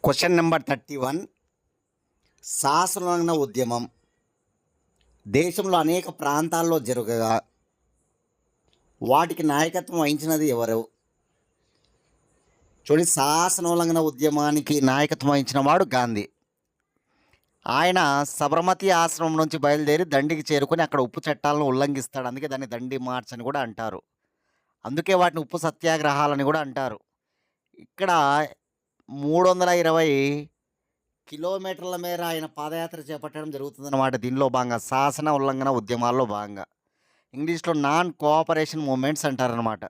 Question number 31. శాసనోల్లంఘన ఉద్యమం దేశంలో అనేక ప్రాంతాల్లో జరగగా వాటికి నాయకత్వం వహించినది ఎవరు? చూడండి, శాసనోల్లంఘన ఉద్యమానికి నాయకత్వం వహించిన వాడు గాంధీ. ఆయన సబర్మతి ఆశ్రమం నుంచి బయలుదేరి దండికి చేరుకొని అక్కడ ఉప్పు చట్టాలను ఉల్లంఘిస్తాడు. అందుకే దాన్ని దండి మార్చ్ అని కూడా అంటారు. అందుకే వాటిని ఉప్పు సత్యాగ్రహాలని కూడా అంటారు. ఇక్కడ 320 కిలోమీటర్ల మేర ఆయన పాదయాత్ర చేపట్టడం జరుగుతుందన్నమాట. దీనిలో భాగంగా శాసన ఉల్లంఘన ఉద్యమాల్లో భాగంగా ఇంగ్లీష్లో నాన్ కోఆపరేషన్ మూమెంట్స్ అంటారనమాట.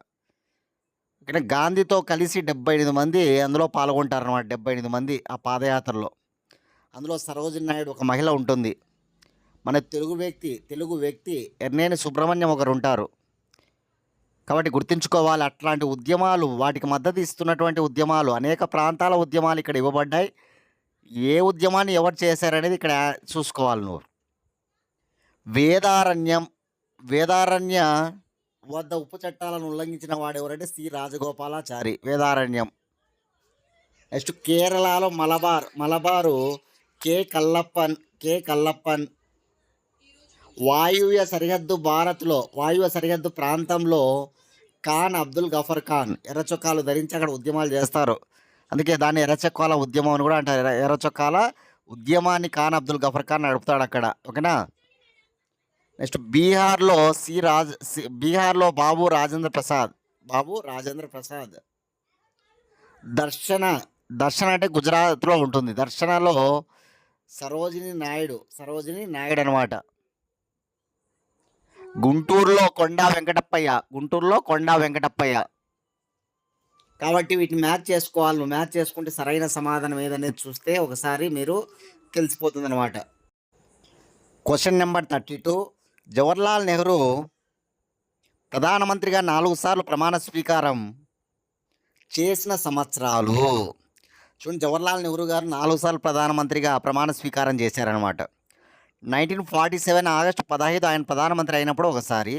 ఇక్కడ గాంధీతో కలిసి 78 మంది అందులో పాల్గొంటారనమాట. 78 మంది ఆ పాదయాత్రలో. అందులో సరోజిని నాయుడు ఒక మహిళ ఉంటుంది. మన తెలుగు వ్యక్తి ఎర్నేని సుబ్రహ్మణ్యం ఒకరు ఉంటారు. కాబట్టి గుర్తుంచుకోవాలి, అట్లాంటి ఉద్యమాలు, వాటికి మద్దతు ఇస్తున్నటువంటి ఉద్యమాలు, అనేక ప్రాంతాల ఉద్యమాలు ఇక్కడ ఇవ్వబడ్డాయి. ఏ ఉద్యమాన్ని ఎవరు చేశారనేది ఇక్కడ చూసుకోవాలి నువ్వు. వేదారణ్య వద్ద ఉప్పు చట్టాలను ఉల్లంఘించిన వాడు ఎవరంటే సి రాజగోపాలాచారి. వేదారణ్యం. నెక్స్ట్ కేరళలో మలబారు కే కల్లప్పన్. వాయువ్య సరిహద్దు ప్రాంతంలో ఖాన్ అబ్దుల్ గఫర్ ఖాన్ ఎర్రచొక్కాలు ధరించి అక్కడ ఉద్యమాలు చేస్తారు. అందుకే దాన్ని ఎర్రచొక్కాల ఉద్యమం అని కూడా అంటారు. ఎర్రచొక్కాల ఉద్యమాన్ని ఖాన్ అబ్దుల్ గఫర్ ఖాన్ నడుపుతాడు అక్కడ. ఓకేనా? నెక్స్ట్ బీహార్లో బాబు రాజేంద్ర ప్రసాద్. దర్శన అంటే గుజరాత్లో ఉంటుంది. దర్శనలో సరోజిని నాయుడు అనమాట. గుంటూరులో కొండా వెంకటప్పయ్య. కాబట్టి వీటిని మ్యాచ్ చేసుకోవాలి. నువ్వు మ్యాచ్ చేసుకుంటే సరైన సమాధానం ఏదనేది చూస్తే ఒకసారి మీరు తెలిసిపోతుంది అనమాట. Question number 32. జవహర్లాల్ నెహ్రూ ప్రధానమంత్రిగా 4 సార్లు ప్రమాణ స్వీకారం చేసిన సంవత్సరాలు. చూడండి, జవహర్లాల్ నెహ్రూ గారు 4 సార్లు ప్రధానమంత్రిగా ప్రమాణ స్వీకారం చేశారనమాట. 1947 ఆగస్టు 15 ఆయన ప్రధానమంత్రి అయినప్పుడు ఒకసారి,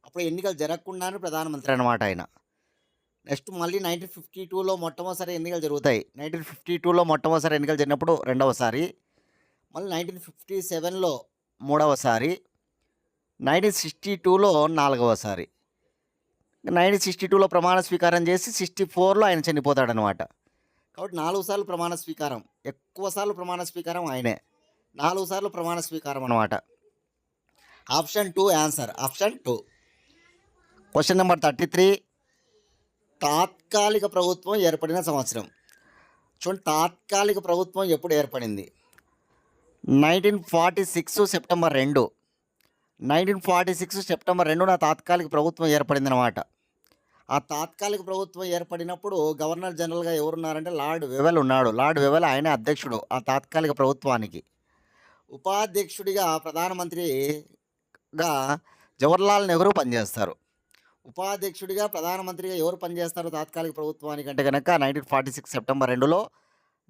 అప్పుడు ఎన్నికలు జరగకుండానే ప్రధానమంత్రి అనమాట ఆయన. నెక్స్ట్ మళ్ళీ 1952లో మొట్టమొదటిసారి ఎన్నికలు జరుగుతాయి. 1952లో మొట్టమొదటిసారి ఎన్నికలు జరిగినప్పుడు రెండవసారి, మళ్ళీ 1957లో మూడవసారి, 1962లో నాలుగవసారి. 1962లో ప్రమాణ స్వీకారం చేసి 64లో ఆయన చనిపోతాడనమాట. కాబట్టి 4 సార్లు ప్రమాణ స్వీకారం, ఎక్కువ సార్లు ప్రమాణ స్వీకారం ఆయనే. 4 సార్లు ప్రమాణ స్వీకారం అనమాట. Option 2 answer. Option 2. Question number 33. తాత్కాలిక ప్రభుత్వం ఏర్పడిన సంవత్సరం. చూడండి, తాత్కాలిక ప్రభుత్వం ఎప్పుడు ఏర్పడింది? 1946 సెప్టెంబర్ 2. 1946 సెప్టెంబర్ 2న తాత్కాలిక ప్రభుత్వం ఏర్పడింది అనమాట. ఆ తాత్కాలిక ప్రభుత్వం ఏర్పడినప్పుడు గవర్నర్ జనరల్గా ఎవరున్నారంటే లార్డ్ వెవెల్ ఉన్నాడు. లార్డ్ వెవెల్ ఆయనే అధ్యక్షుడు ఆ తాత్కాలిక ప్రభుత్వానికి. ఉపాధ్యక్షుడిగా ప్రధానమంత్రిగా జవహర్లాల్ నెహ్రూ పనిచేస్తారు. ఉపాధ్యక్షుడిగా ప్రధానమంత్రిగా ఎవరు పనిచేస్తారు తాత్కాలిక ప్రభుత్వానికి అంటే కనుక 1946 సెప్టెంబర్ 2లో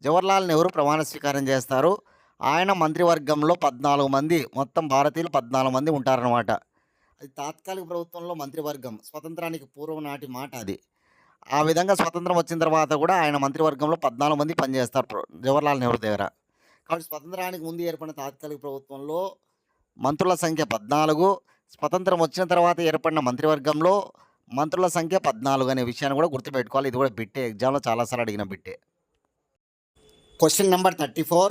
జవహర్లాల్ నెహ్రూ ప్రమాణ స్వీకారం చేస్తారు. ఆయన మంత్రివర్గంలో 14 మంది, మొత్తం భారతీయులు 14 మంది ఉంటారనమాట. అది తాత్కాలిక ప్రభుత్వంలో మంత్రివర్గం. స్వతంత్రానికి పూర్వం నాటి మాట అది. ఆ విధంగా స్వతంత్రం వచ్చిన తర్వాత కూడా ఆయన మంత్రివర్గంలో 14 మంది పనిచేస్తారు జవహర్లాల్ నెహ్రూ దగ్గర. కాబట్టి స్వతంత్రానికి ముందు ఏర్పడిన తాత్కాలిక ప్రభుత్వంలో మంత్రుల సంఖ్య 14, స్వతంత్రం వచ్చిన తర్వాత ఏర్పడిన మంత్రివర్గంలో మంత్రుల సంఖ్య 14 అనే విషయాన్ని కూడా గుర్తుపెట్టుకోవాలి. ఇది కూడా బిట్టే, ఎగ్జామ్లో చాలాసార్లు అడిగిన బిట్టే. Question number 34.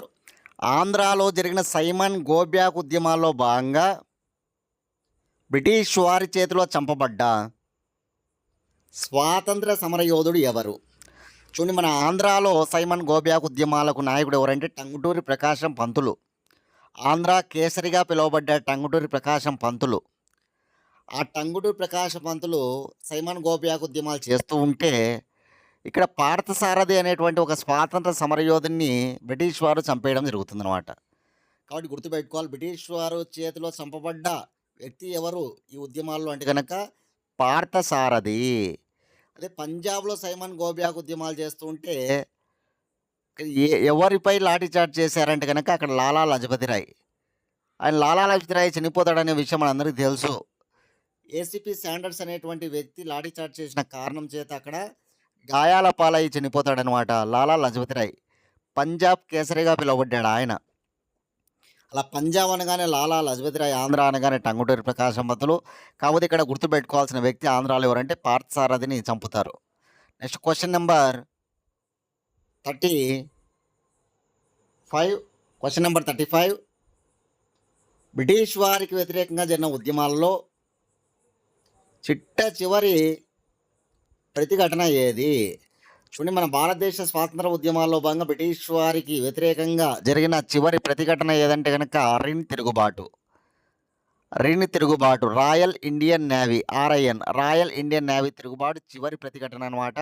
ఆంధ్రాలో జరిగిన సైమన్ గోబ్యాక్ ఉద్యమాల్లో భాగంగా బ్రిటిష్ వారి చేతిలో చంపబడ్డ స్వాతంత్ర సమరయోధుడు ఎవరు? చూడండి, మన ఆంధ్రాలో సైమన్ గోబ్యాక్ ఉద్యమాలకు నాయకుడు ఎవరంటే టంగుటూరి ప్రకాశం పంతులు. ఆంధ్ర కేసరిగా పిలువబడ్డ టంగుటూరి ప్రకాశం పంతులు. ఆ టంగుటూరి ప్రకాశం పంతులు సైమన్ గోబ్యాక్ ఉద్యమాలు చేస్తూ ఉంటే ఇక్కడ పార్థసారథి అనేటువంటి ఒక స్వాతంత్ర సమరయోధుని బ్రిటిష్ వారు చంపేయడం జరుగుతుందన్నమాట. కాబట్టి గుర్తుపెట్టుకోవాలి, బ్రిటిష్ వారు చేతిలో చంపబడ్డ వ్యక్తి ఎవరు ఈ ఉద్యమాల్లో అంటే కనుక పార్థసారథి. అదే పంజాబ్లో సైమన్ గోబ్యాక్ ఉద్యమాలు చేస్తూ ఉంటే ఎవరిపై లాఠీచార్జ్ చేశారంటే కనుక అక్కడ లాలా లజపతి రాయ్. ఆయన లాలా లజపతి రాయ్ చనిపోతాడనే విషయం మనందరికీ తెలుసు. ఏసీపీ శాండర్స్ అనేటువంటి వ్యక్తి లాఠీచార్జ్ చేసిన కారణం చేత అక్కడ గాయాల పాలై చనిపోతాడనమాట లాలా లజపతి రాయ్. పంజాబ్ కేసరిగా పిలువబడ్డాడు ఆయన. అలా పంజాబ్ అనగానే లాలా లజపతి రాయ్, ఆంధ్ర అనగానే టంగుటూరి ప్రకాశం పంతులు. కాకపోతే ఇక్కడ గుర్తుపెట్టుకోవాల్సిన వ్యక్తి ఆంధ్రాలో ఎవరంటే పార్థసారథిని చంపుతారు. Next question number 35. Question number 35. British వారికి వ్యతిరేకంగా జరిగిన ఉద్యమాల్లో చిట్ట చివరి ప్రతిఘటన ఏది? చూడండి, మన భారతదేశ స్వాతంత్ర ఉద్యమాల్లో భాగంగా బ్రిటిష్ వారికి వ్యతిరేకంగా జరిగిన చివరి ప్రతిఘటన ఏదంటే కనుక రిన్ తిరుగుబాటు. Royal Indian navy, RIN, royal Indian navy తిరుగుబాటు చివరి ప్రతిఘటన అనమాట.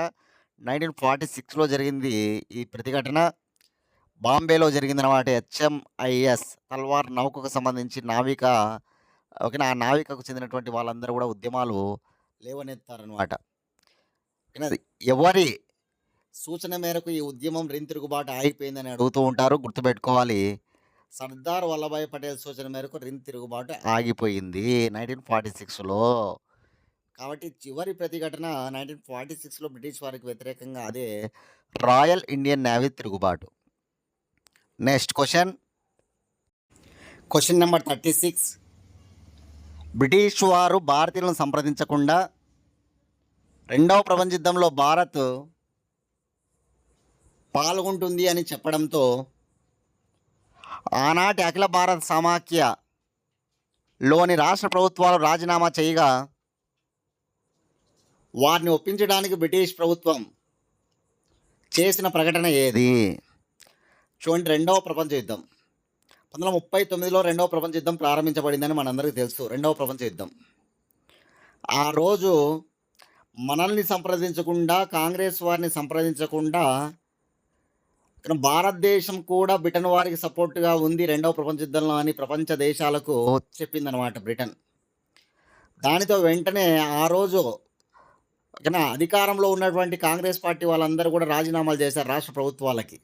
1946లో జరిగింది ఈ ప్రతిఘటన. బాంబేలో జరిగిందనమాట. HMIS తల్వార్ నౌకకు సంబంధించి నావిక, ఓకేనా, ఆ నావికకు చెందినటువంటి వాళ్ళందరూ కూడా ఉద్యమాలు లేవనెత్తారనమాట. ఓకేనా, ఎవరి సూచన మేరకు ఈ ఉద్యమం రిన్ తిరుగుబాటు ఆగిపోయిందని అడుగుతూ ఉంటారు. గుర్తుపెట్టుకోవాలి, సర్దార్ వల్లభాయ్ పటేల్ సూచన మేరకు రిన్ తిరుగుబాటు ఆగిపోయింది 1946లో. కాబట్టి చివరి ప్రతిఘటన 1946లో బ్రిటిష్ వారికి వ్యతిరేకంగా, అదే రాయల్ ఇండియన్ నేవీ తిరుగుబాటు. Next question number 36. బ్రిటిష్ వారు భారతీయులను సంప్రదించకుండా రెండవ ప్రపంచ యుద్ధంలో భారత్ పాల్గొంటుంది అని చెప్పడంతో ఆనాటి అఖిల భారత సమాఖ్యలోని రాష్ట్ర ప్రభుత్వాలు రాజీనామా చేయగా వారిని ఒప్పించడానికి బ్రిటిష్ ప్రభుత్వం చేసిన ప్రకటన ఏది? చూడండి, రెండవ ప్రపంచ యుద్ధం 1939లో రెండవ ప్రపంచ యుద్ధం ప్రారంభించబడిందని మనందరికీ తెలుసు. రెండవ ప్రపంచ యుద్ధం ఆ రోజు మనల్ని సంప్రదించకుండా, కాంగ్రెస్ వారిని సంప్రదించకుండా భారతదేశం కూడా బ్రిటన్ వారికి సపోర్ట్గా ఉంది రెండవ ప్రపంచ యుద్ధంలో అని ప్రపంచ దేశాలకు చెప్పిందనమాట బ్రిటన్. దానితో వెంటనే ఆ రోజు, ఓకేనా, అధికారంలో ఉన్నటువంటి కాంగ్రెస్ పార్టీ వాళ్ళందరూ కూడా రాజీనామాలు చేశారు రాష్ట్ర ప్రభుత్వాలకి.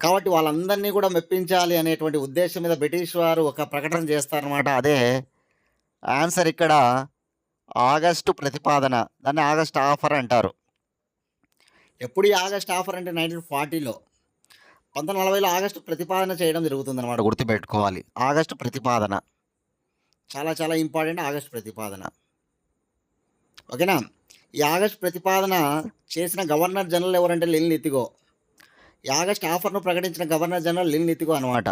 కాబట్టి వాళ్ళందరినీ కూడా మెప్పించాలి అనేటువంటి ఉద్దేశం మీద బ్రిటిష్ వారు ఒక ప్రకటన చేస్తారనమాట. అదే ఆన్సర్ ఇక్కడ ఆగస్టు ప్రతిపాదన. దాన్ని ఆగస్ట్ ఆఫర్ అంటారు. ఎప్పుడు ఈ ఆగస్ట్ ఆఫర్ అంటే 1940లో, 1940లో ఆగస్టు ప్రతిపాదన చేయడం జరుగుతుందన్నమాట. గుర్తుపెట్టుకోవాలి, ఆగస్టు ప్రతిపాదన చాలా చాలా ఇంపార్టెంట్. ఆగస్టు ప్రతిపాదన, ఓకేనా. ఈ ఆగస్టు ప్రతిపాదన చేసిన గవర్నర్ జనరల్ ఎవరంటే లిన్ లితిగో. ఈ ఆగస్ట్ ఆఫర్ను ప్రకటించిన గవర్నర్ జనరల్ లిన్ లితిగో అనమాట.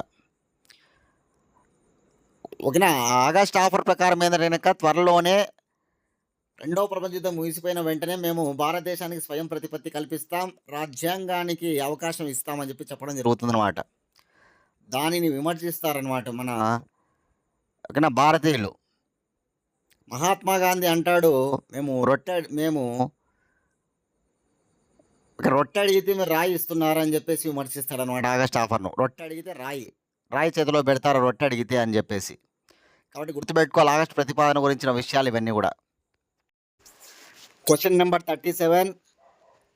ఓకేనా, ఆగస్ట్ ఆఫర్ ప్రకారం ఏంటంటే త్వరలోనే రెండవ ప్రపంచ యుద్ధం ముగిసిపోయిన వెంటనే మేము భారతదేశానికి స్వయం ప్రతిపత్తి కల్పిస్తాం, రాజ్యాంగానికి అవకాశం ఇస్తామని చెప్పి చెప్పడం జరుగుతుందన్నమాట. దానిని విమర్శిస్తారనమాట మన, ఓకేనా, భారతీయులు. మహాత్మా గాంధీ అంటాడు, మేము రొట్టె అడిగితే మీరు రాయి ఇస్తున్నారని చెప్పేసి విమర్శిస్తాడనమాట ఆగస్ట్ ఆఫర్ను. రొట్టె అడిగితే రాయి చేతిలో పెడతారు రొట్టె అడిగితే అని చెప్పేసి. కాబట్టి గుర్తుపెట్టుకోవాలి ఆగస్ట్ ప్రతిపాదన గురించిన విషయాలు ఇవన్నీ కూడా. Question number 37.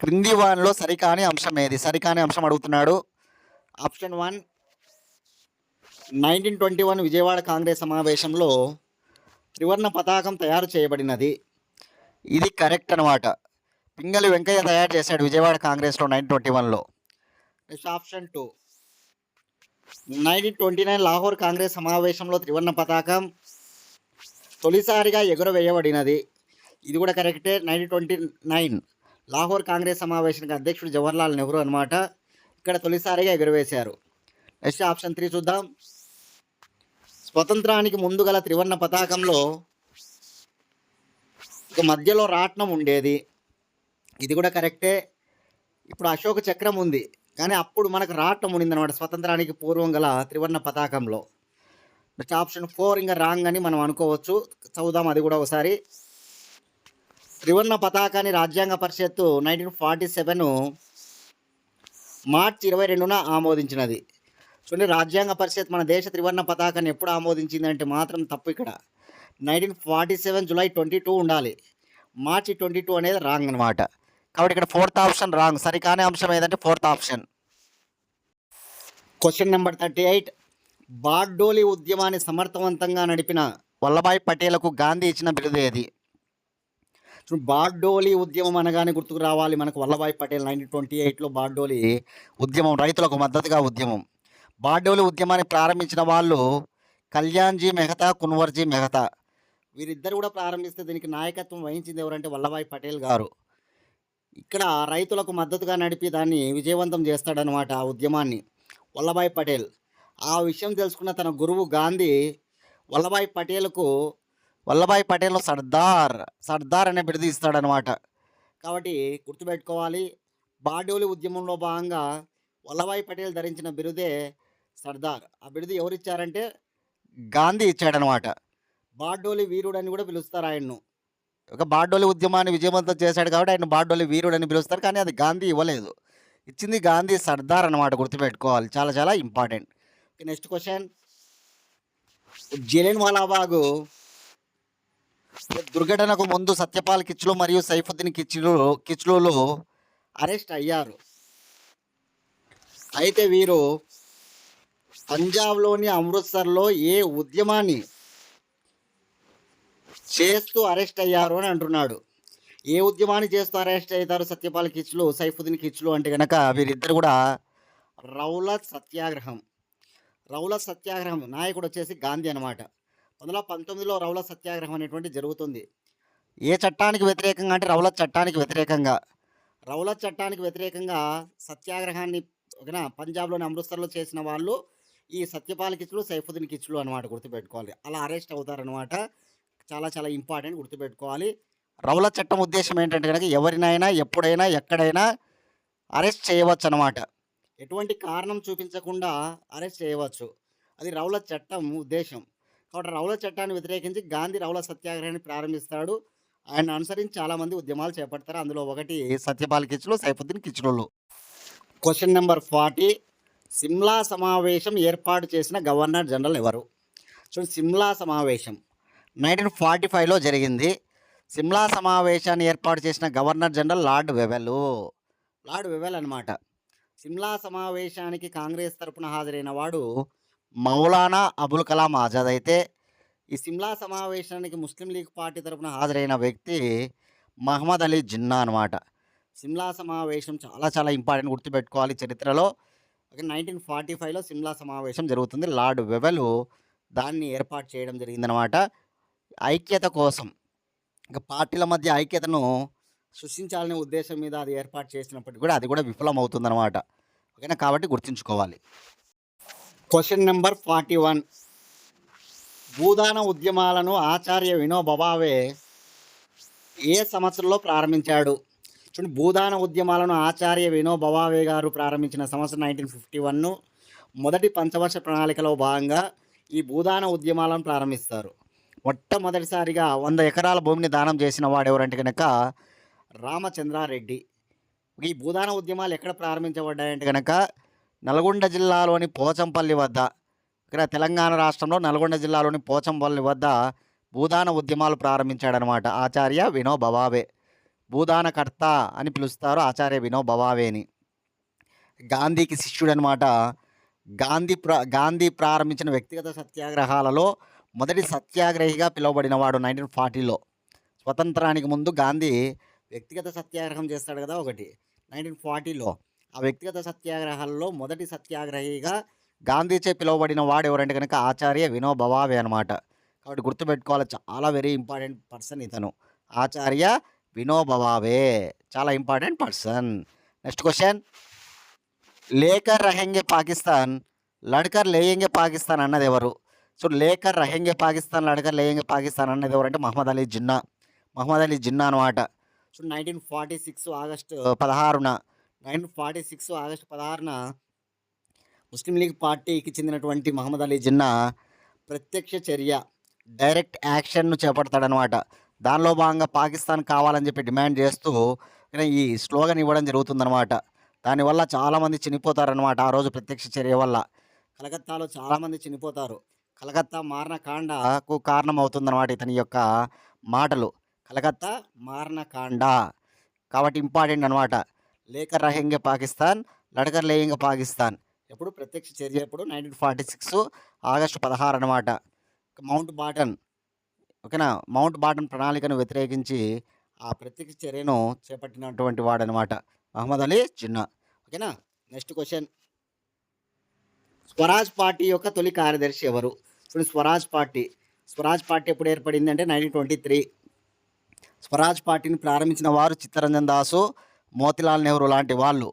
క్రింది వానిలో సరికాని అంశం ఏది? సరికాని అంశం అడుగుతున్నాడు. ఆప్షన్ 1, 1921 విజయవాడ కాంగ్రెస్ సమావేశంలో త్రివర్ణ పతాకం తయారు చేయబడినది. ఇది కరెక్ట్ అనమాట. పింగళి వెంకయ్య తయారు చేశాడు విజయవాడ కాంగ్రెస్లో 1921లో. నెక్స్ట్ ఆప్షన్ 2, 1929 లాహోర్ కాంగ్రెస్ సమావేశంలో త్రివర్ణ పతాకం తొలిసారిగా ఎగురవేయబడినది. ఇది కూడా కరెక్టే. 1929 లాహోర్ కాంగ్రెస్ సమావేశానికి అధ్యక్షుడు జవహర్లాల్ నెహ్రూ అనమాట. ఇక్కడ తొలిసారిగా ఎగురవేశారు. నెక్స్ట్ ఆప్షన్ 3 చూద్దాం. స్వతంత్రానికి ముందు గల త్రివర్ణ పతాకంలో ఇక మధ్యలో రాట్నం ఉండేది. ఇది కూడా కరెక్టే. ఇప్పుడు అశోక చక్రం ఉంది, కానీ అప్పుడు మనకు రాట్నం ఉండిందన్నమాట స్వతంత్రానికి పూర్వం గల త్రివర్ణ పతాకంలో. నెక్స్ట్ ఆప్షన్ 4 ఇంకా రాంగ్ అని మనం అనుకోవచ్చు. చదువుదాం అది కూడా ఒకసారి. త్రివర్ణ పతాకాన్ని రాజ్యాంగ పరిషత్తు 1947 మార్చి 22న ఆమోదించినది. చూడండి, రాజ్యాంగ పరిషత్ మన దేశ త్రివర్ణ పతాకాన్ని ఎప్పుడు ఆమోదించింది అంటే మాత్రం తప్పు. ఇక్కడ 1947 జూలై 22 ఉండాలి. మార్చి 22 అనేది రాంగ్ అనమాట. కాబట్టి ఇక్కడ 4th ఆప్షన్ రాంగ్. సరికాని అంశం ఏదంటే 4th option. Question number 38. Bardoli ఉద్యమాన్ని సమర్థవంతంగా నడిపిన వల్లభాయ్ పటేలకు గాంధీ ఇచ్చిన బిరుదు ఏది? సో, బార్డోలి ఉద్యమం అనగానే గుర్తుకు రావాలి మనకు వల్లభాయ్ పటేల్ 1928లో బార్డోలి ఉద్యమం, రైతులకు మద్దతుగా ఉద్యమం. బార్డోలి ఉద్యమాన్ని ప్రారంభించిన వాళ్ళు కళ్యాణ్‌జీ మెహతా, కున్వర్‌జీ మెహతా. వీరిద్దరు కూడా ప్రారంభిస్తే దీనికి నాయకత్వం వహించింది ఎవరంటే వల్లభాయ్ పటేల్ గారు. ఇక్కడ రైతులకు మద్దతుగా నడిపి దాన్ని విజయవంతం చేస్తాడనమాట ఆ ఉద్యమాన్ని వల్లభాయ్ పటేల్. ఆ విషయం తెలుసుకున్న తన గురువు గాంధీ వల్లభాయ్ పటేల్‌కు వల్లభాయ్ పటేల్‌ను సర్దార్, సర్దార్ అనే బిరుదు ఇస్తాడనమాట. కాబట్టి గుర్తుపెట్టుకోవాలి. బార్డోలి ఉద్యమంలో భాగంగా వల్లభాయ్ పటేల్ ధరించిన బిరుదే సర్దార్. ఆ బిరుదు ఎవరిచ్చారంటే గాంధీ ఇచ్చాడనమాట. బార్డోలి వీరుడని కూడా పిలుస్తారు ఆయన్ను. ఒక బార్డోలి ఉద్యమాన్ని విజయవంతం చేశాడు కాబట్టి ఆయన బార్డోలి వీరుడని పిలుస్తారు. కానీ అది గాంధీ ఇవ్వలేదు. ఇచ్చింది గాంధీ సర్దార్ అనమాట, గుర్తుపెట్టుకోవాలి. చాలా చాలా ఇంపార్టెంట్. Next question. జలియన్‌వాలా బాగు దుర్ఘటనకు ముందు సత్యపాల్ కిచ్లూ మరియు సైఫుద్దీన్ కిచ్లూలు అరెస్ట్ అయ్యారు. అయితే వీరు పంజాబ్‌లోని అమృత్సర్‌లో ఏ ఉద్యమాన్ని చేస్తూ అరెస్ట్ అయ్యారు అని అంటున్నాడు. ఏ ఉద్యమాన్ని చేస్తూ అరెస్ట్ అవుతారు సత్యపాల్ కిచ్లూ, సైఫుద్దీన్ కిచ్లూ అంటే గనక వీరిద్దరు కూడా రౌలత్ సత్యాగ్రహం. రౌలత్ సత్యాగ్రహం నాయకుడు వచ్చేసి గాంధీ అనమాట. 1919లో రౌలత్ సత్యాగ్రహం అనేటువంటి జరుగుతుంది. ఏ చట్టానికి వ్యతిరేకంగా అంటే రౌలత్ చట్టానికి వ్యతిరేకంగా. రౌలత్ చట్టానికి వ్యతిరేకంగా సత్యాగ్రహాన్ని పంజాబ్లోని అమృత్సర్లో చేసిన వాళ్ళు ఈ సత్యపాల్ కిచ్లూ, సైఫుద్దీన్ కిచ్లూ అనమాట, గుర్తుపెట్టుకోవాలి. అలా అరెస్ట్ అవుతారనమాట. చాలా చాలా ఇంపార్టెంట్, గుర్తుపెట్టుకోవాలి. రౌలత్ చట్టం ఉద్దేశం ఏంటంటే కనుక ఎవరినైనా ఎప్పుడైనా ఎక్కడైనా అరెస్ట్ చేయవచ్చు అనమాట. ఎటువంటి కారణం చూపించకుండా అరెస్ట్ చేయవచ్చు. అది రౌలత్ చట్టం ఉద్దేశం. కాబట్టి రౌలత్ చట్టాన్ని వ్యతిరేకించి గాంధీ రౌలత్ సత్యాగ్రహాన్ని ప్రారంభిస్తాడు. ఆయన అనుసరించి చాలామంది ఉద్యమాలు చేపడతారు. అందులో ఒకటి సత్యపాల్ కిచ్లూ, సైఫుద్దీన్ కిచ్లూలు. Question number 40. సిమ్లా సమావేశం ఏర్పాటు చేసిన గవర్నర్ జనరల్ ఎవరు? చూడండి, సిమ్లా సమావేశం 1945లో జరిగింది. సిమ్లా సమావేశాన్ని ఏర్పాటు చేసిన గవర్నర్ జనరల్ లార్డ్ వెవెల్. లార్డ్ వెవెల్ అనమాట. సిమ్లా సమావేశానికి కాంగ్రెస్ తరపున హాజరైన వాడు మౌలానా అబుల్ కలాం ఆజాద్ అయితే, ఈ సిమ్లా సమావేశానికి ముస్లిం లీగ్ పార్టీ తరపున హాజరైన వ్యక్తి మహమ్మద్ అలీ జిన్నా అనమాట. సిమ్లా సమావేశం చాలా చాలా ఇంపార్టెంట్, గుర్తుపెట్టుకోవాలి చరిత్రలో. 1945లో సిమ్లా సమావేశం జరుగుతుంది. లార్డ్ వెవెల్ దాన్ని ఏర్పాటు చేయడం జరిగిందనమాట. ఐక్యత కోసం, ఇంకా పార్టీల మధ్య ఐక్యతను సృష్టించాలనే ఉద్దేశం మీద అది ఏర్పాటు చేసినప్పటికీ కూడా అది కూడా విఫలం అవుతుందన్నమాట. ఓకేనా, కాబట్టి గుర్తుంచుకోవాలి. Question number 41. భూదాన ఉద్యమాలను ఆచార్య వినోబా భావే ఏ సంవత్సరంలో ప్రారంభించాడు? చూడండి, భూదాన ఉద్యమాలను ఆచార్య వినోబా భావే గారు ప్రారంభించిన సంవత్సరం 1951. మొదటి పంచవర్ష ప్రణాళికలో భాగంగా ఈ భూదాన ఉద్యమాలను ప్రారంభిస్తారు. మొట్టమొదటిసారిగా 100 ఎకరాల భూమిని దానం చేసిన వాడు ఎవరంటే కనుక రామచంద్రారెడ్డి. ఈ భూదాన ఉద్యమాలు ఎక్కడ ప్రారంభించబడ్డాయంటే కనుక నల్గొండ జిల్లాలోని పోచంపల్లి వద్ద, ఇక్కడ తెలంగాణ రాష్ట్రంలో నల్గొండ జిల్లాలోని పోచంపల్లి వద్ద భూదాన ఉద్యమాలు ప్రారంభించాడనమాట ఆచార్య వినోబా భావే. భూదానకర్త అని పిలుస్తారు ఆచార్య వినోబా భావేని. గాంధీకి శిష్యుడనమాట. గాంధీ ప్రారంభించిన వ్యక్తిగత సత్యాగ్రహాలలో మొదటి సత్యాగ్రహిగా పిలువబడినవాడు 1940లో. స్వతంత్రానికి ముందు గాంధీ వ్యక్తిగత సత్యాగ్రహం చేస్తాడు కదా ఒకటి 1940లో. ఆ వ్యక్తిగత సత్యాగ్రహాల్లో మొదటి సత్యాగ్రహిగా గాంధీచే పిలువబడిన వాడు ఎవరంటే కనుక ఆచార్య వినోబా భావే అనమాట. కాబట్టి గుర్తుపెట్టుకోవాలి, చాలా వెరీ ఇంపార్టెంట్ పర్సన్ ఇతను, ఆచార్య వినోబా భావే. చాలా ఇంపార్టెంట్ పర్సన్. Next question. లేకర్ రహెంగే పాకిస్తాన్, లడ్కర్ లేయంగే పాకిస్తాన్ అన్నది ఎవరు? సో లేకర్ రహెంగే పాకిస్తాన్, లడ్కర్ లేయంగే పాకిస్తాన్ అన్నది ఎవరంటే మహమ్మద్ అలీ జిన్నా. మహమ్మద్ అలీ జిన్నా అనమాట. సో 1946 ఆగస్టు 16న 1946 ఆగస్టు 16న ముస్లిం లీగ్ పార్టీకి చెందినటువంటి మహమ్మద్ అలీ జిన్నా ప్రత్యక్ష చర్య, డైరెక్ట్ యాక్షన్ను చేపడతాడనమాట. దానిలో భాగంగా పాకిస్తాన్ కావాలని చెప్పి డిమాండ్ చేస్తూ ఈ స్లోగన్ ఇవ్వడం జరుగుతుందన్నమాట. దానివల్ల చాలామంది చనిపోతారనమాట. ఆ రోజు ప్రత్యక్ష చర్య వల్ల కలకత్తాలో చాలామంది చనిపోతారు. కలకత్తా మారణకాండకు కారణం అవుతుందన్నమాట ఇతని యొక్క మాటలు. కలకత్తా మారణకాండ కాబట్టి ఇంపార్టెంట్ అనమాట. లేకర్ రహెంగే పాకిస్తాన్, లడ్కర్ లేయంగే పాకిస్తాన్ ఎప్పుడు ప్రత్యక్ష చర్య ఎప్పుడు 1946 ఆగస్టు 16 అనమాట. మౌంట్ బాటన్, ఓకేనా, మౌంట్ బాటన్ ప్రణాళికను వ్యతిరేకించి ఆ ప్రత్యక్ష చర్యను చేపట్టినటువంటి వాడనమాట మహమ్మద్ అలీ జిన్నా. ఓకేనా. నెక్స్ట్ క్వశ్చన్, స్వరాజ్ పార్టీ యొక్క తొలి కార్యదర్శి ఎవరు? ఇప్పుడు స్వరాజ్ పార్టీ ఎప్పుడు ఏర్పడింది అంటే 1923. స్వరాజ్ పార్టీని ప్రారంభించిన వారు చిత్తరంజన్ దాసు, మోతిలాల్ నెహ్రూ లాంటి వాళ్ళు.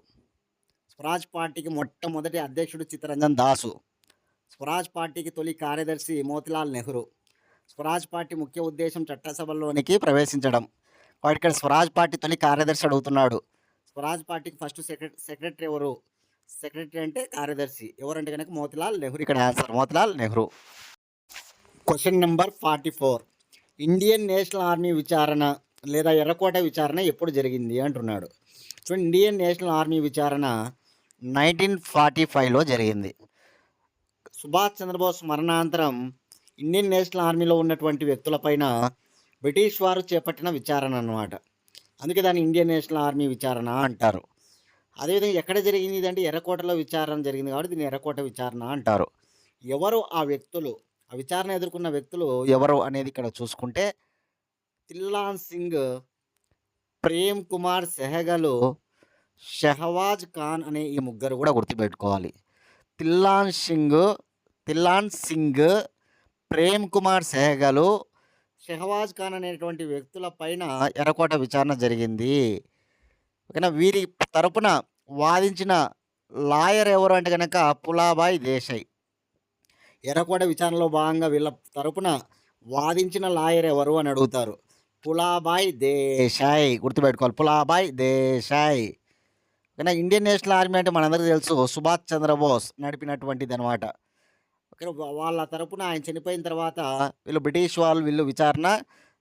స్వరాజ్ పార్టీకి మొట్టమొదటి అధ్యక్షుడు చిత్తరంజన్ దాసు. స్వరాజ్ పార్టీకి తొలి కార్యదర్శి మోతిలాల్ నెహ్రూ. స్వరాజ్ పార్టీ ముఖ్య ఉద్దేశం చట్టసభలోనికి ప్రవేశించడం. వాడు ఇక్కడ స్వరాజ్ పార్టీ తొలి కార్యదర్శి అడుగుతున్నాడు. స్వరాజ్ పార్టీకి ఫస్ట్ సెక్రటరీ ఎవరు? సెక్రటరీ అంటే కార్యదర్శి ఎవరంటే కనుక మోతిలాల్ నెహ్రూ. ఇక్కడ answer Motilal Nehru. Question number 44, Indian national army విచారణ లేదా ఎర్రకోట విచారణ ఎప్పుడు జరిగింది అంటున్నాడు. చూడండి, ఇండియన్ నేషనల్ ఆర్మీ విచారణ 1945లో జరిగింది. సుభాష్ చంద్రబోస్ మరణాంతరం ఇండియన్ నేషనల్ ఆర్మీలో ఉన్నటువంటి వ్యక్తులపైన బ్రిటిష్ వారు చేపట్టిన విచారణ అన్నమాట. అందుకే దాన్ని ఇండియన్ నేషనల్ ఆర్మీ విచారణ అంటారు. అదేవిధంగా ఎక్కడ జరిగింది ఇదంటే ఎర్రకోటలో విచారణ జరిగింది కాబట్టి దీన్ని ఎర్రకోట విచారణ అంటారు. ఎవరు ఆ వ్యక్తులు, ఆ విచారణ ఎదుర్కొన్న వ్యక్తులు ఎవరు అనేది ఇక్కడ చూసుకుంటే తిల్లాన్ సింగ్, ప్రేమ్ కుమార్ సెహగలు, షహవాజ్ ఖాన్ అనే ఈ ముగ్గురు కూడా గుర్తుపెట్టుకోవాలి. తిల్లాన్ సింగ్, ప్రేమ్ కుమార్ సెహగలు, షహవాజ్ ఖాన్ అనేటువంటి వ్యక్తుల పైన ఎర్రకోట విచారణ జరిగింది. ఓకేనా. వీరి తరపున వాదించిన లాయర్ ఎవరు అంటే కనుక పులాబాయ్ దేశాయ్. ఎర్రకోట విచారణలో భాగంగా వీళ్ళ తరపున వాదించిన లాయర్ ఎవరు అని అడుగుతారు. పులాబాయ్ దేశాయ్, గుర్తుపెట్టుకోవాలి, పులాబాయ్ దేశాయ్. ఓకేనా. ఇండియన్ నేషనల్ ఆర్మీ అంటే మనందరికీ తెలుసు సుభాష్ చంద్రబోస్ నడిపినటువంటిది అనమాట. ఓకే, వాళ్ళ తరపున ఆయన చనిపోయిన తర్వాత బ్రిటిష్ వీళ్ళు విచారణ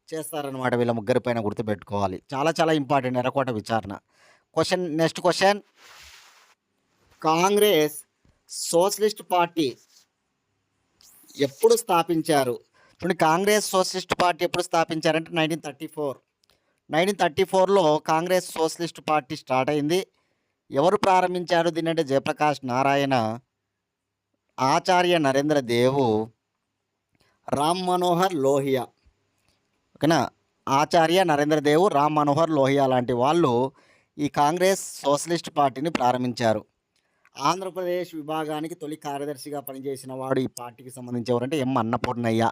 చేస్తారనమాట. వీళ్ళ ముగ్గురి పైన గుర్తుపెట్టుకోవాలి. చాలా చాలా ఇంపార్టెంట్ ఎర్రకోట విచారణ. Next question, Congress Socialist party ఎప్పుడు స్థాపించారు? చూడండి, కాంగ్రెస్ సోషలిస్ట్ పార్టీ ఎప్పుడు స్థాపించారంటే 1934. 1934లో కాంగ్రెస్ సోషలిస్ట్ పార్టీ స్టార్ట్ అయింది. ఎవరు ప్రారంభించారు దీన్ని అంటే జయప్రకాష్ నారాయణ, ఆచార్య నరేంద్ర దేవు, రామ్ మనోహర్ లోహియా. ఓకేనా. ఆచార్య నరేంద్ర దేవు, రామ్ మనోహర్ లోహియా లాంటి వాళ్ళు ఈ కాంగ్రెస్ సోషలిస్ట్ పార్టీని ప్రారంభించారు. ఆంధ్రప్రదేశ్ విభాగానికి తొలి కార్యదర్శిగా పనిచేసిన వాడు ఈ పార్టీకి సంబంధించి ఎవరంటే ఎం అన్నపూర్ణయ్య.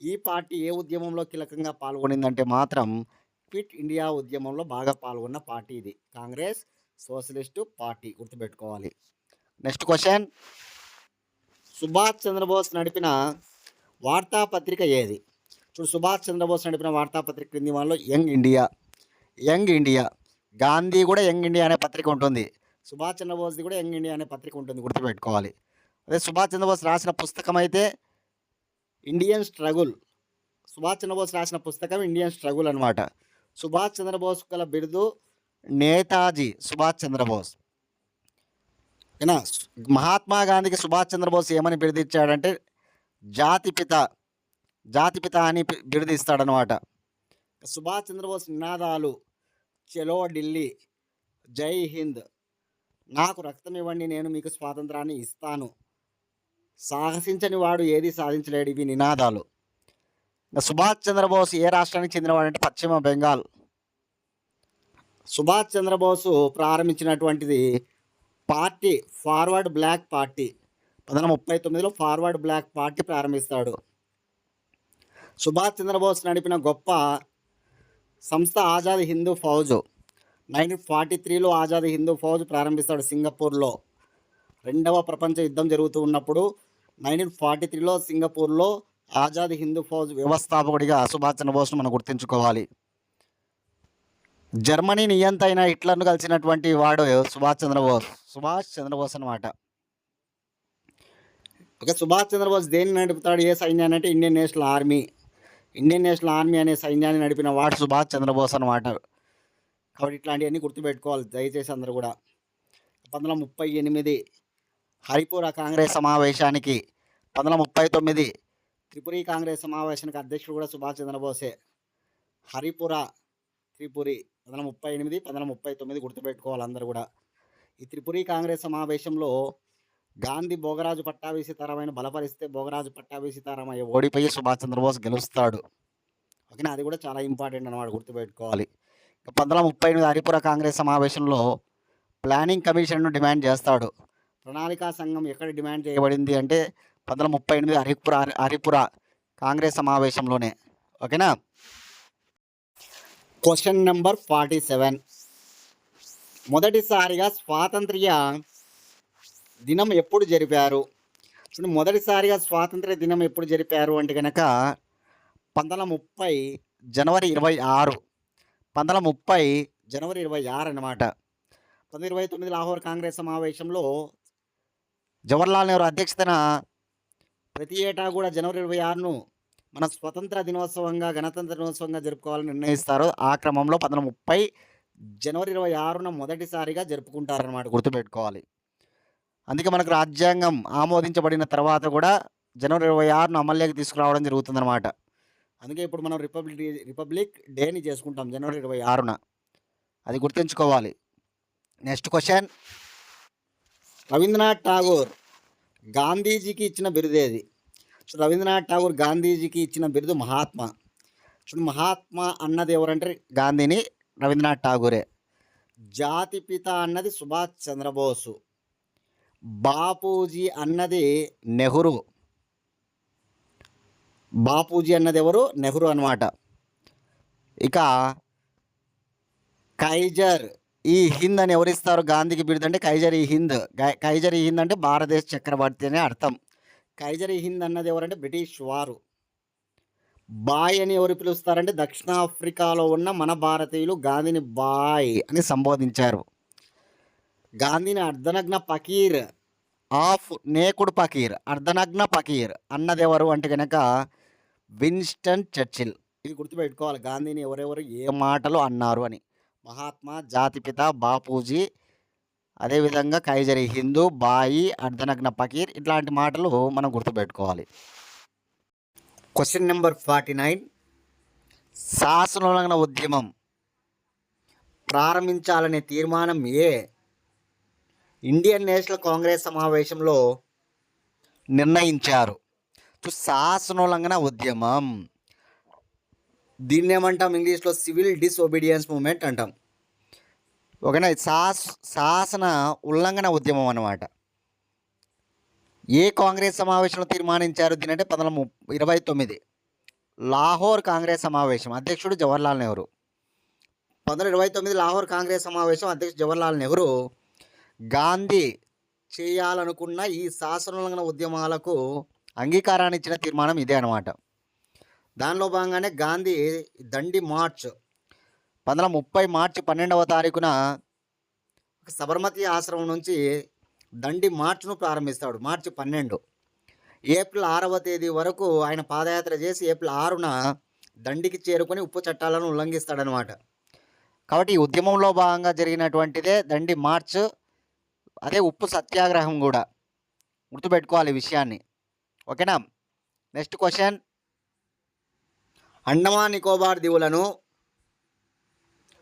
ఈ పార్టీ ఏ ఉద్యమంలో కీలకంగా పాల్గొనిందంటే మాత్రం క్విట్ ఇండియా ఉద్యమంలో బాగా పాల్గొన్న పార్టీ ఇది, కాంగ్రెస్ సోషలిస్టు పార్టీ, గుర్తుపెట్టుకోవాలి. నెక్స్ట్ క్వశ్చన్, సుభాష్ చంద్రబోస్ నడిపిన వార్తాపత్రిక ఏది? చూడు, సుభాష్ చంద్రబోస్ నడిపిన వార్తాపత్రిక క్రింది వాళ్ళలో యంగ్ ఇండియా. గాంధీ కూడా యంగ్ ఇండియా అనే పత్రిక ఉంటుంది. సుభాష్ చంద్రబోస్ది కూడా యంగ్ ఇండియా అనే పత్రిక ఉంటుంది, గుర్తుపెట్టుకోవాలి. అదే సుభాష్ చంద్రబోస్ రాసిన పుస్తకం అయితే ఇండియన్ స్ట్రగుల్. సుభాష్ చంద్రబోస్ రాసిన పుస్తకం ఇండియన్ స్ట్రగుల్ అనమాట. సుభాష్ చంద్రబోస్ గల బిరుదు నేతాజీ సుభాష్ చంద్రబోస్. ఏనా, మహాత్మా గాంధీకి సుభాష్ చంద్రబోస్ ఏమని బిరుదు ఇచ్చాడంటే జాతిపిత అని బిరుదు ఇస్తాడనమాట. సుభాష్ చంద్రబోస్ నినాదాలు చలో ఢిల్లీ, జై హింద్, నాకు రక్తం ఇవ్వండి నేను మీకు స్వాతంత్రాన్ని ఇస్తాను, సాహసించని వాడు ఏది సాధించలేడు, ఇవి నినాదాలు. సుభాష్ చంద్రబోస్ ఏ రాష్ట్రానికి చెందినవాడంటే పశ్చిమ బెంగాల్. సుభాష్ చంద్రబోసు ప్రారంభించినటువంటిది పార్టీ ఫార్వర్డ్ బ్లాక్ పార్టీ. 1939లో ఫార్వర్డ్ బ్లాక్ పార్టీ ప్రారంభిస్తాడు. సుభాష్ చంద్రబోస్ నడిపిన గొప్ప సంస్థ ఆజాద్ హిందూ ఫౌజ్. 1943లో ఆజాద్ హిందూ ఫౌజ్ ప్రారంభిస్తాడు సింగపూర్లో. రెండవ ప్రపంచ యుద్ధం జరుగుతూ ఉన్నప్పుడు 1943లో సింగపూర్లో ఆజాద్ హిందూ ఫౌజ్ వ్యవస్థాపకుడిగా సుభాష్ చంద్రబోస్ను మనం గుర్తుంచుకోవాలి. జర్మనీ నియంత అయిన హిట్లర్ను కలిసినటువంటి వాడు సుభాష్ చంద్రబోస్ అనమాట. ఓకే, సుభాష్ చంద్రబోస్ దేన్ని నడుపుతాడు, ఏ సైన్యాన్ని అంటే ఇండియన్ నేషనల్ ఆర్మీ అనే సైన్యాన్ని నడిపిన వాడు సుభాష్ చంద్రబోస్ అనమాట. కాబట్టి ఇట్లాంటివన్నీ గుర్తుపెట్టుకోవాలి దయచేసి అందరూ కూడా. 1938 హరిపుర కాంగ్రెస్ సమావేశానికి, 1939 త్రిపురి కాంగ్రెస్ సమావేశానికి అధ్యక్షుడు కూడా సుభాష్ చంద్రబోసే. హరిపుర త్రిపురి 1938, 1939 గుర్తుపెట్టుకోవాలి అందరూ కూడా. ఈ త్రిపురి కాంగ్రెస్ సమావేశంలో గాంధీ భోగరాజు పట్టాభి సీతారామయ్యను బలపరిస్తే భోగరాజు పట్టాభి సీతారామయ్య ఓడిపోయి సుభాష్ చంద్రబోస్ గెలుస్తాడు. ఓకేనా, అది కూడా చాలా ఇంపార్టెంట్ అనమాట, గుర్తుపెట్టుకోవాలి. 1938 హరిపుర కాంగ్రెస్ సమావేశంలో ప్లానింగ్ కమిషన్ను డిమాండ్ చేస్తాడు. ప్రణాళికా సంఘం ఎక్కడ డిమాండ్ చేయబడింది అంటే 1938 హరిపుర కాంగ్రెస్ సమావేశంలోనే. ఓకేనా. Question number 47. మొదటిసారిగా స్వాతంత్ర్య దినం ఎప్పుడు జరిపారు? చూడండి, మొదటిసారిగా స్వాతంత్ర్య దినం ఎప్పుడు జరిపారు అంటే కనుక 1930 జనవరి 26. 1930 జనవరి 26 అనమాట. 1929 లాహోర్ కాంగ్రెస్ సమావేశంలో జవహర్లాల్ నెహ్రూ అధ్యక్షతన ప్రతి ఏటా కూడా జనవరి 26ను మన స్వతంత్ర దినోత్సవంగా, గణతంత్ర దినోత్సవంగా జరుపుకోవాలని నిర్ణయిస్తారు. ఆ క్రమంలో 1930 జనవరి 26న మొదటిసారిగా జరుపుకుంటారన్నమాట, గుర్తుపెట్టుకోవాలి. అందుకే మనకు రాజ్యాంగం ఆమోదించబడిన తర్వాత కూడా జనవరి 26ను అమల్లోకి తీసుకురావడం జరుగుతుందన్నమాట. అందుకే ఇప్పుడు మనం రిపబ్లిక్ డేని చేసుకుంటాం జనవరి 26న, అది గుర్తుంచుకోవాలి. నెక్స్ట్ క్వశ్చన్, రవీంద్రనాథ్ ఠాగూర్ గాంధీజీకి ఇచ్చిన బిరుదేది? రవీంద్రనాథ్ ఠాగూర్ గాంధీజీకి ఇచ్చిన బిరుదు మహాత్మా. చూడండి, మహాత్మా అన్నది ఎవరంటే గాంధీని, రవీంద్రనాథ్ ఠాగూరే. జాతిపిత అన్నది సుభాష్ చంద్రబోసు. బాపూజీ అన్నది నెహ్రూ. బాపూజీ అన్నది ఎవరు? నెహ్రూ అనమాట. ఇక కైజర్ ఈ హింద్ అని ఎవరిస్తారు గాంధీకి బిరుదు అంటే కైజర్ ఈ హింద్. కైజర్ ఈ హింద్ అంటే భారతదేశ చక్రవర్తి అనే అర్థం. కైజర్ ఈ హింద్ అన్నది ఎవరంటే బ్రిటిష్ వారు. బాయ్ అని ఎవరు పిలుస్తారంటే దక్షిణాఫ్రికాలో ఉన్న మన భారతీయులు గాంధీని బాయ్ అని సంబోధించారు. గాంధీని అర్ధనగ్న ఫకీర్ ఆఫ్ నేకుడ్ ఫకీర్, అర్ధనగ్న ఫకీర్ అన్నది ఎవరు అంటే కనుక విన్స్టన్ చర్చిల్. ఇది గుర్తుపెట్టుకోవాలి, గాంధీని ఎవరెవరు ఏ మాటలు అన్నారు అని. మహాత్మా, జాతిపిత, బాపూజీ, అదేవిధంగా కైజరి హిందూ, బాయి, అర్ధనగ్న ఫకీర్, ఇట్లాంటి మాటలు మనం గుర్తుపెట్టుకోవాలి. Question number 49. శాసనోల్లంఘన ఉద్యమం ప్రారంభించాలనే తీర్మానం ఇండియన్ నేషనల్ కాంగ్రెస్ సమావేశంలో నిర్ణయించారు. శాసనోల్లంఘన ఉద్యమం, దీన్ని ఏమంటాం ఇంగ్లీష్లో? సివిల్ డిసొబీడియన్స్ మూమెంట్ అంటాం. ఓకేనా. శాసన ఉల్లంఘన ఉద్యమం అన్నమాట. ఏ కాంగ్రెస్ సమావేశంలో తీర్మానించారు దీని అంటే 1929 లాహోర్ కాంగ్రెస్ సమావేశం, అధ్యక్షుడు జవహర్లాల్ నెహ్రూ. 1929 లాహోర్ కాంగ్రెస్ సమావేశం, అధ్యక్షుడు జవహర్లాల్ నెహ్రూ గాంధీ చేయాలనుకున్న ఈ శాసనోల్లంఘన ఉద్యమాలకు అంగీకారాన్ని ఇచ్చిన తీర్మానం ఇదే అనమాట. దానిలో భాగంగానే గాంధీ దండి మార్చ్ 1930 మార్చి 12వ తారీఖున సబర్మతి ఆశ్రమం నుంచి దండి మార్చ్ను ప్రారంభిస్తాడు. మార్చి 12. ఏప్రిల్ 6వ తేదీ వరకు ఆయన పాదయాత్ర చేసి ఏప్రిల్ 6న దండికి చేరుకొని ఉప్పు చట్టాలను ఉల్లంఘిస్తాడనమాట. కాబట్టి ఈ ఉద్యమంలో భాగంగా జరిగినటువంటిదే దండి మార్చ్, అదే ఉప్పు సత్యాగ్రహం కూడా, గుర్తుపెట్టుకోవాలి ఈ విషయాన్ని. ఓకేనా. నెక్స్ట్ క్వశ్చన్, అండమాన్ నికోబార్ దీవులను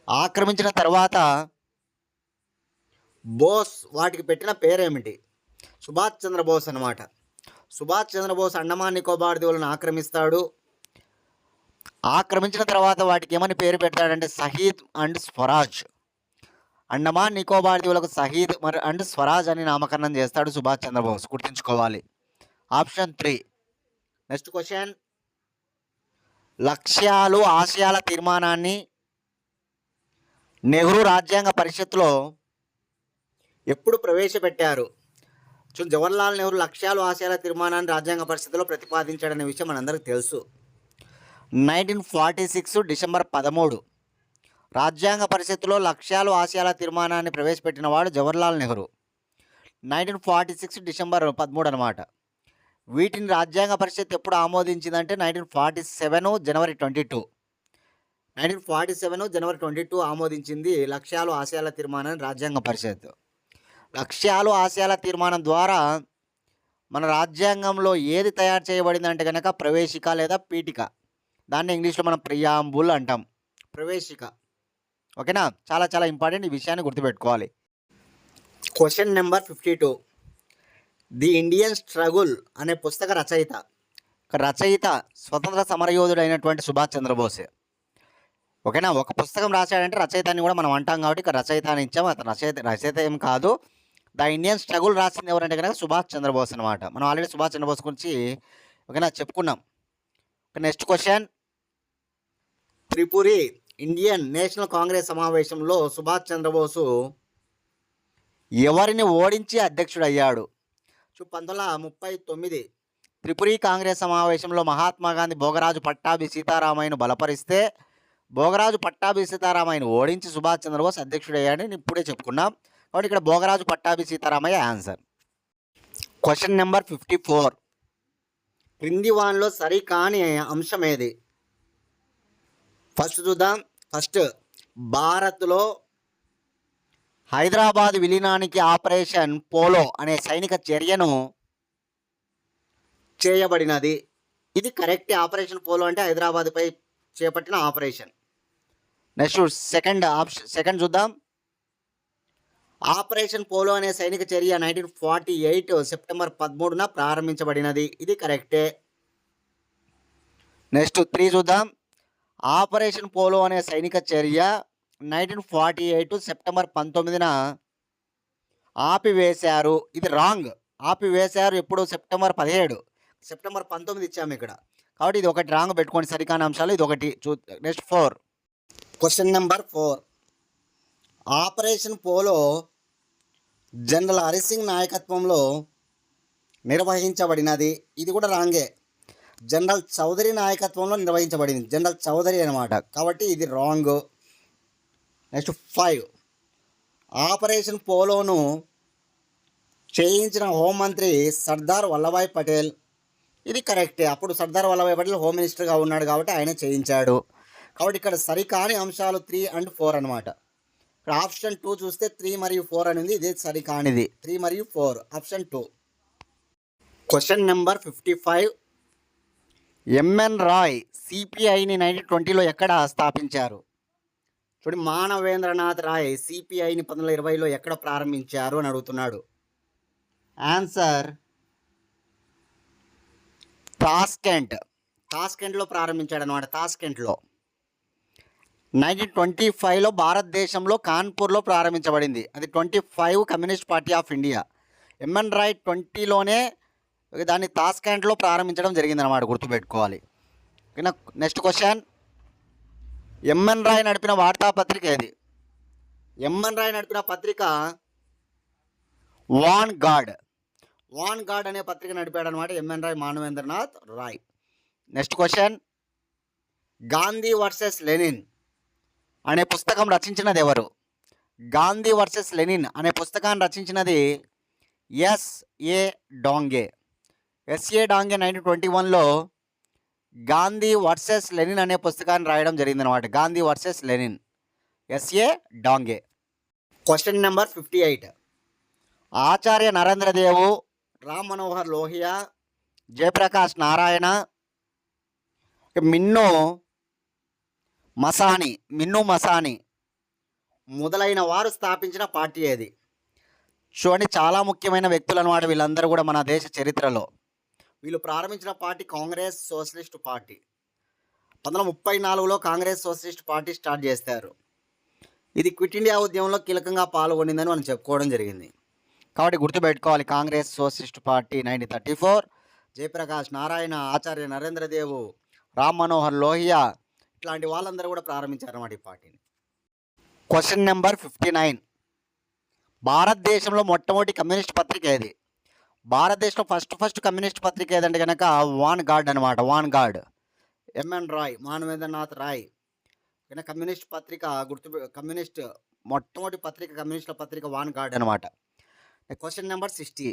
ఆక్రమించిన తర్వాత బోస్ వాటికి పెట్టిన పేరేమిటి? సుభాష్ చంద్రబోస్ అనమాట. సుభాష్ చంద్రబోస్ అండమాన్ నికోబార్ దీవులను ఆక్రమిస్తాడు. ఆక్రమించిన తర్వాత వాటికి ఏమని పేరు పెడతాడంటే షహీద్ అండ్ స్వరాజ్. అండమాన్ నికోబార్ దీవులకు షహీద్ అండ్ స్వరాజ్ అని నామకరణం చేస్తాడు సుభాష్ చంద్రబోస్, గుర్తుంచుకోవాలి. ఆప్షన్ 3. నెక్స్ట్ క్వశ్చన్, లక్ష్యాలు ఆశయాల తీర్మానాన్ని నెహ్రూ రాజ్యాంగ పరిషత్తులో ఎప్పుడు ప్రవేశపెట్టారు? జవహర్లాల్ నెహ్రూ లక్ష్యాలు ఆశయాల తీర్మానాన్ని రాజ్యాంగ పరిషత్తులో ప్రతిపాదించాడనే విషయం మనందరికీ తెలుసు. 1946 డిసెంబర్ 13 రాజ్యాంగ పరిషత్తులో లక్ష్యాలు ఆశయాల తీర్మానాన్ని ప్రవేశపెట్టిన వాడు జవహర్లాల్ నెహ్రూ. 1946 డిసెంబర్ 13 అనమాట. వీటిని రాజ్యాంగ పరిషత్ ఎప్పుడు ఆమోదించిందంటే 1947 జనవరి 22. 1947 జనవరి 22 ఆమోదించింది లక్ష్యాలు ఆశయాల తీర్మానాన్ని రాజ్యాంగ పరిషత్. లక్ష్యాలు ఆశయాల తీర్మానం ద్వారా మన రాజ్యాంగంలో ఏది తయారు చేయబడిందంటే కనుక ప్రవేశిక లేదా పీఠిక. దాన్ని ఇంగ్లీష్లో మనం ప్రియాంబుల్ అంటాం, ప్రవేశిక. ఓకేనా, చాలా చాలా ఇంపార్టెంట్, ఈ విషయాన్ని గుర్తుపెట్టుకోవాలి. Question number 52. The Indian struggle అనే పుస్తక రచయిత ఒక రచయిత స్వతంత్ర సమరయోధుడైనటువంటి సుభాష్ చంద్రబోసే. ఓకేనా? ఒక పుస్తకం రాశాడంటే రచయిత అని కూడా మనం అంటాం కాబట్టి ఇక్కడ రచయిత అని ఇచ్చాము. అతను రచయిత ఏం కాదు. ద ఇండియన్ స్ట్రగుల్ రాసింది ఎవరంటే కనుక సుభాష్ చంద్రబోస్ అనమాట. మనం ఆల్రెడీ సుభాష్ చంద్రబోస్ గురించి ఓకేనా చెప్పుకున్నాం. Next question. Tripuri Indian national Congress సమావేశంలో సుభాష్ చంద్రబోసు ఎవరిని ఓడించి అధ్యక్షుడయ్యాడు? 1939 త్రిపురి కాంగ్రెస్ సమావేశంలో మహాత్మా గాంధీ భోగరాజు పట్టాభి సీతారామయ్యను బలపరిస్తే భోగరాజు పట్టాభి సీతారామయ్యను ఓడించి సుభాష్ చంద్రబోస్ అధ్యక్షుడయ్యాడని ఇప్పుడే చెప్పుకున్నాం. కాబట్టి ఇక్కడ Bhogaraju Pattabhi Sitaramayya answer. Question number 54. క్రింది వానిలో సరికాని అంశం ఏది? ఫస్ట్ చూద్దాం. ఫస్ట్, భారత్లో హైదరాబాద్ విలీనానికి ఆపరేషన్ పోలో అనే సైనిక చర్యను చేయబడినది. ఇది కరెక్ట్. ఆపరేషన్ పోలో అంటే హైదరాబాద్పై చేపట్టిన ఆపరేషన్. నెక్స్ట్ సెకండ్ చూద్దాం. ఆపరేషన్ పోలో అనే సైనిక చర్య 1948 సెప్టెంబర్ 13న ప్రారంభించబడినది. ఇది కరెక్టే. నెక్స్ట్ 3 చూద్దాం. ఆపరేషన్ పోలో అనే సైనిక చర్య 1948 సెప్టెంబర్ 19న ఆపివేశారు. ఇది రాంగ్. ఆపివేశారు ఎప్పుడు? సెప్టెంబర్ 17. సెప్టెంబర్ 19 ఇచ్చాము ఇక్కడ. కాబట్టి ఇది ఒకటి రాంగ్ పెట్టుకోండి. సరికాని అంశాలు ఇది ఒకటి. Next 4. Question number 4. Operation polo general Hari Singh నాయకత్వంలో నిర్వహించబడినది. ఇది కూడా రాంగే. జనరల్ చౌదరి నాయకత్వంలో నిర్వహించబడింది. జనరల్ చౌదరి అనమాట. కాబట్టి ఇది రాంగ్. నెక్స్ట్ 5. ఆపరేషన్ పోలోను చేయించిన హోంమంత్రి సర్దార్ వల్లభాయ్ పటేల్. ఇది కరెక్టే. అప్పుడు సర్దార్ వల్లభాయ్ పటేల్ హోమ్ మినిస్టర్గా ఉన్నాడు కాబట్టి ఆయన చేయించాడు. కాబట్టి ఇక్కడ సరికాని అంశాలు 3 and 4 అనమాట. ఇక్కడ ఆప్షన్ 2 చూస్తే 3 మరియు 4 అని ఉంది. ఇది సరికానిది. 3 మరియు 4 option 2. Question number 55. M N Roy సిపిఐని 1920లో ఎక్కడ స్థాపించారు? చూడండి, మానవేంద్రనాథ్ రాయ్ సిపిఐని 1920లో ఎక్కడ ప్రారంభించారు అని అడుగుతున్నాడు. ఆన్సర్ తాస్కెంట్లో ప్రారంభించాడు అనమాట. తాస్కెంట్లో 1925లో భారతదేశంలో కాన్పూర్లో ప్రారంభించబడింది. అది 25 కమ్యూనిస్ట్ పార్టీ ఆఫ్ ఇండియా. ఎంఎన్ రాయ్ 20లోనే దాన్ని తాస్కెంట్లో ప్రారంభించడం జరిగిందన్నమాట. గుర్తుపెట్టుకోవాలి. Next question. ఎంఎన్ రాయ్ నడిపిన వార్తాపత్రిక ఏది? ఎంఎన్ రాయ్ నడిపిన పత్రిక వాన్ గాడ్ అనే పత్రిక నడిపాడు అనమాట M N Roy, Manavendranath Roy. Next question. Gandhi versus Lenin అనే పుస్తకం రచించినది ఎవరు? గాంధీ వర్సెస్ లెనిన్ అనే పుస్తకాన్ని రచించినది ఎస్ఏ డాంగే. 1921లో గాంధీ వర్సెస్ లెనిన్ అనే పుస్తకాన్ని రాయడం జరిగిందనమాట. Gandhi versus Lenin, S A Dange. Question number 58. Acharya Narendra Dev, Ram Manohar Lohia, Jayaprakash Narayana, మిన్ను మసాని మొదలైన వారు స్థాపించిన పార్టీ ఏది? చూడండి, చాలా ముఖ్యమైన వ్యక్తులు అన్నమాట వీళ్ళందరూ కూడా మన దేశ చరిత్రలో. వీళ్ళు ప్రారంభించిన పార్టీ కాంగ్రెస్ సోషలిస్ట్ పార్టీ. 1934లో కాంగ్రెస్ సోషలిస్ట్ పార్టీ స్టార్ట్ చేస్తారు. ఇది క్విట్ ఇండియా ఉద్యమంలో కీలకంగా పాల్గొనిందని మనం చెప్పుకోవడం జరిగింది. కాబట్టి గుర్తుపెట్టుకోవాలి, కాంగ్రెస్ సోషలిస్ట్ పార్టీ 1934. జయప్రకాష్ నారాయణ, ఆచార్య నరేంద్ర దేవు, రామ్ మనోహర్ లోహియా ఇట్లాంటి వాళ్ళందరూ కూడా ప్రారంభించారన్నమాట ఈ పార్టీని. Question number 59. భారతదేశంలో మొట్టమొదటి కమ్యూనిస్ట్ పత్రిక ఏది? భారతదేశంలో ఫస్ట్ కమ్యూనిస్ట్ పత్రిక ఏదంటే కనుక వాన్ గార్డ్ అనమాట. Vanguard, MN Roy, Manavendranath Roy. Communist పత్రిక మొట్టమొదటి పత్రిక కమ్యూనిస్టుల పత్రిక వాన్ గార్డ్ అనమాట. Question number 60.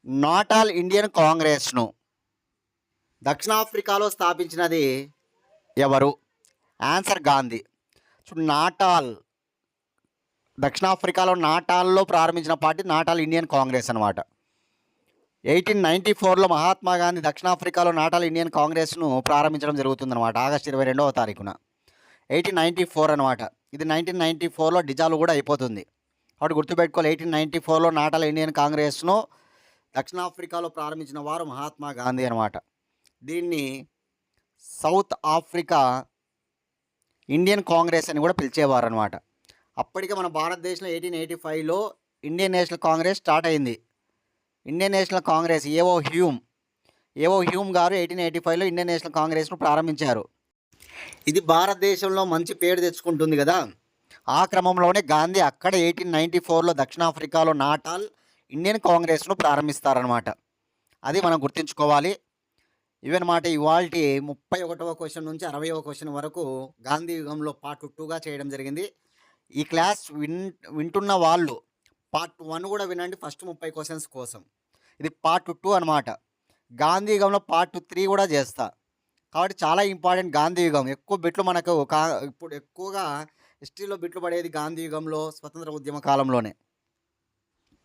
నాటాల్ ఇండియన్ కాంగ్రెస్ను దక్షిణాఫ్రికాలో స్థాపించినది ఎవరు? ఆన్సర్ గాంధీ. నాటాల్ దక్షిణాఫ్రికాలో నాటాల్లో ప్రారంభించిన పార్టీ నాటాల్ ఇండియన్ కాంగ్రెస్ అనమాట. 1894లో మహాత్మా గాంధీ దక్షిణాఫ్రికాలో నాటాల్ ఇండియన్ కాంగ్రెస్ను ప్రారంభించడం జరుగుతుందన్నమాట. ఆగస్టు 22వ తారీఖున 1894 అనమాట. ఇది 1994లో డిజాల్వ్ కూడా అయిపోతుంది. కాబట్టి గుర్తుపెట్టుకోవాలి, 1894లో నాటాల్ ఇండియన్ కాంగ్రెస్ను దక్షిణాఫ్రికాలో ప్రారంభించిన వారు మహాత్మా గాంధీ అనమాట. దీన్ని సౌత్ ఆఫ్రికా ఇండియన్ కాంగ్రెస్ అని కూడా పిలిచేవారనమాట. అప్పటికే మన భారతదేశంలో 1885లో ఇండియన్ నేషనల్ కాంగ్రెస్ స్టార్ట్ అయింది. ఇండియన్ నేషనల్ కాంగ్రెస్ ఏవో హ్యూమ్ గారు 1885లో ఇండియన్ నేషనల్ కాంగ్రెస్ను ప్రారంభించారు. ఇది భారతదేశంలో మంచి పేరు తెచ్చుకుంటుంది కదా. ఆ క్రమంలోనే గాంధీ అక్కడ 1894లో దక్షిణాఫ్రికాలో నాటాల్ ఇండియన్ కాంగ్రెస్ను ప్రారంభిస్తారనమాట. అది మనం గుర్తుంచుకోవాలి. ఇవన్నమాట ఇవాల్టి 31వ క్వశ్చన్ నుంచి 60వ క్వశ్చన్ వరకు గాంధీ యుగంలో పార్ట్ 2గా చేయడం జరిగింది. ఈ క్లాస్ వింటున్న వాళ్ళు పార్ట్ 1 కూడా వినండి ఫస్ట్ 30 క్వశ్చన్స్ కోసం. ఇది పార్ట్ 2 అనమాట. గాంధీ యుగంలో పార్ట్ 3 కూడా చేస్తా. కాబట్టి చాలా ఇంపార్టెంట్ గాంధీ యుగం. ఎక్కువ బిట్లు మనకు ఇప్పుడు ఎక్కువగా హిస్టరీలో బిట్లు పడేది గాంధీ యుగంలో, స్వతంత్ర ఉద్యమ కాలంలోనే.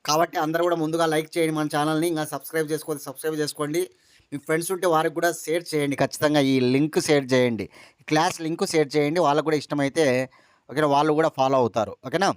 కాబట్టి అందరూ కూడా ముందుగా లైక్ చేయండి మన ఛానల్ని. ఇంకా సబ్స్క్రైబ్ చేసుకోండి. మీ ఫ్రెండ్స్ ఉంటే వారికి కూడా షేర్ చేయండి. ఖచ్చితంగా ఈ లింక్ షేర్ చేయండి. ఈ క్లాస్ లింక్ షేర్ చేయండి. వాళ్ళకు కూడా ఇష్టమైతే ఓకేనా, వాళ్ళు కూడా ఫాలో అవుతారు. ఓకేనా.